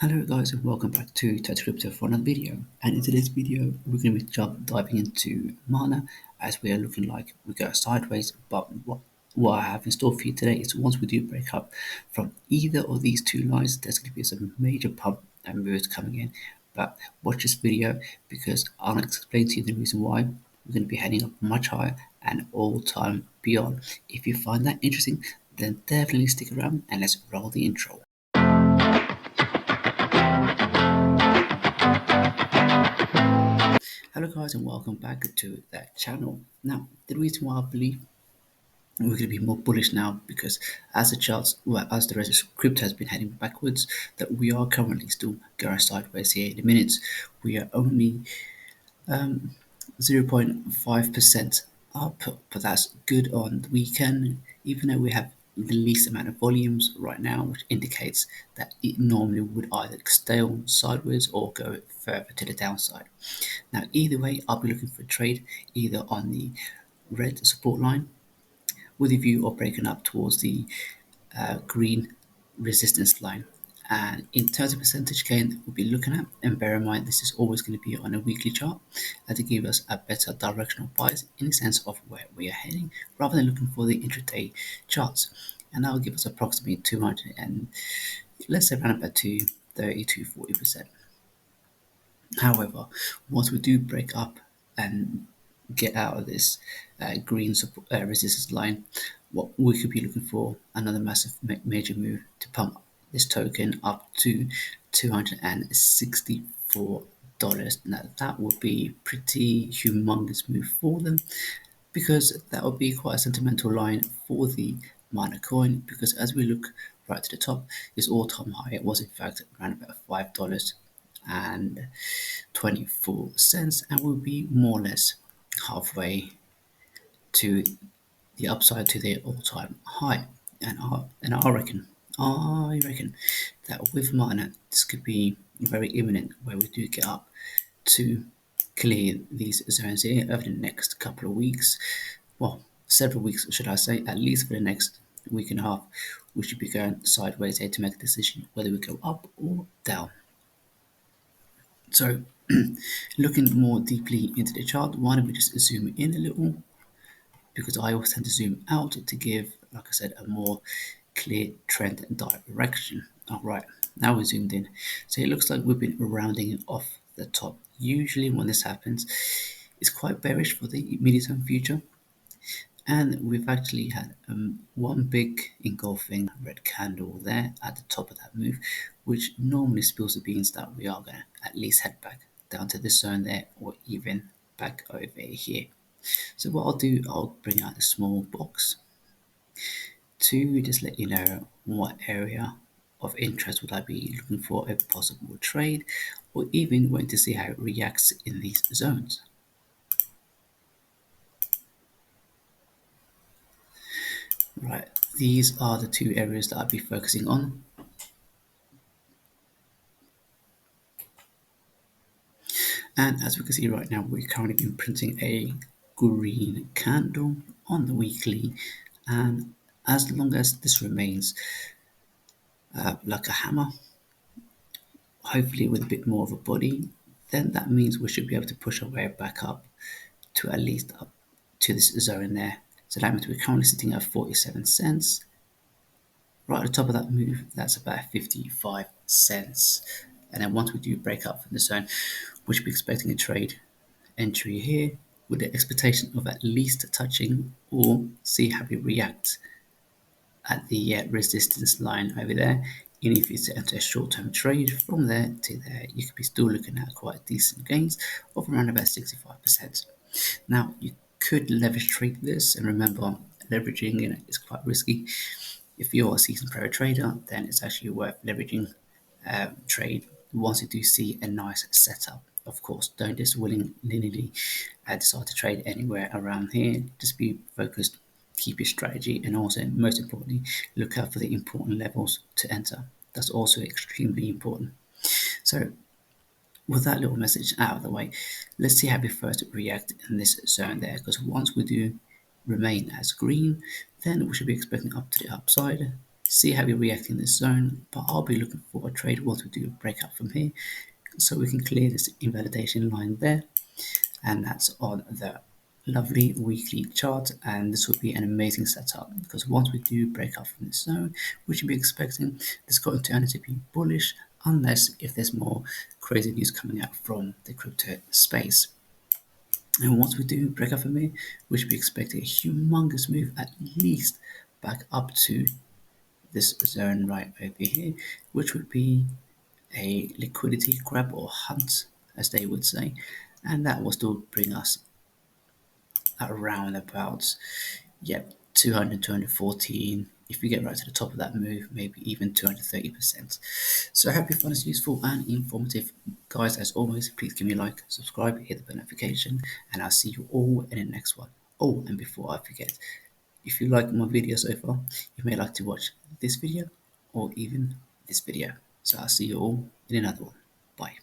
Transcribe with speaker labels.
Speaker 1: Hello guys and welcome back to Touch Crypto for another video, and in today's video we're going to be diving into Mana as we are looking like we go sideways. But what I have in store for you today is once we do break up from either of these two lines, there's going to be some major pump and moves coming in. But watch this video because I'll explain to you the reason why we're going to be heading up much higher and all time beyond. If you find that interesting, then definitely stick around and let's roll the intro. Hello guys and welcome back to that channel. Now the reason why I believe we're going to be more bullish now because as the charts, well, as the rest of crypto has been heading backwards, that we are currently still going sideways here in the minutes. We are only 0.5% up, but that's good on the weekend, even though we have the least amount of volumes right now, which indicates that it normally would either stay on sideways or go further to the downside. Now, either way, I'll be looking for a trade either on the red support line with a view of breaking up towards the green resistance line. And in terms of percentage gain, we'll be looking at, and bear in mind this is always going to be on a weekly chart to give us a better directional bias in the sense of where we are heading, rather than looking for the intraday charts. And that will give us approximately 200 and let's say around about to 30 to 40%. However, once we do break up and get out of this green resistance line, what we could be looking for another massive major move to pump this token up to $264. Now that would be pretty humongous move for them because that would be quite a sentimental line for the Mana coin, because as we look right to the top, this all-time high, it was in fact around about $5.24, and we'll be more or less halfway to the upside to their all-time high. And I reckon that with Mana, this could be very imminent, where we do get up to clear these zones here over the next couple of weeks. Well, several weeks, should I say, at least for the next week and a half. We should be going sideways here to make a decision whether we go up or down. So, looking more deeply into the chart, why don't we just zoom in a little? Because I always tend to zoom out to give, like I said, a more clear trend and direction. Alright, now we're zoomed in. So it looks like we've been rounding off the top. Usually when this happens, it's quite bearish for the medium-term future. And we've actually had one big engulfing red candle there at the top of that move, which normally spills the beans that we are going to at least head back down to this zone there, or even back over here. So what I'll do, I'll bring out a small box to just let you know what area of interest would I be looking for a possible trade, or even waiting to see how it reacts in these zones. Right, these are the two areas that I'll be focusing on. And as we can see right now, we're currently imprinting a green candle on the weekly, and as long as this remains like a hammer, hopefully with a bit more of a body, then that means we should be able to push our way back up to at least up to this zone there. So that means we're currently sitting at 47 cents. Right at the top of that move, that's about 55 cents. And then once we do break up from the zone, we should be expecting a trade entry here with the expectation of at least touching or see how we react at the resistance line over there. And if it's to enter a short-term trade from there to there, you could be still looking at quite decent gains of around about 65%. Now, you could leverage trade this, and remember, leveraging is quite risky. If you're a seasoned pro trader, then it's actually worth leveraging trade once you do see a nice setup. Of course, don't just willy-nilly decide to trade anywhere around here. Just be focused, keep your strategy, and also, most importantly, look out for the important levels to enter. That's also extremely important. So, with that little message out of the way, let's see how we first react in this zone there, because once we do remain as green, then we should be expecting up to the upside. see how we react in this zone, but I'll be looking for a trade once we do a breakout from here, so we can clear this invalidation line there, and that's on the lovely weekly chart. And this will be an amazing setup because once we do break out from this zone, we should be expecting this going to turn to be bullish, unless if there's more crazy news coming out from the crypto space. And once we do break out from here, we should be expecting a humongous move at least back up to this zone right over here, which would be a liquidity grab or hunt, as they would say, and that will still bring us around about, yeah, 200, 214. If we get right to the top of that move, maybe even 230%. So I hope you found this useful and informative. Guys, as always, please give me a like, subscribe, hit the notification, and I'll see you all in the next one. Oh, and before I forget, if you like my video so far, you may like to watch this video or even this video. So I'll see you all in another one. Bye.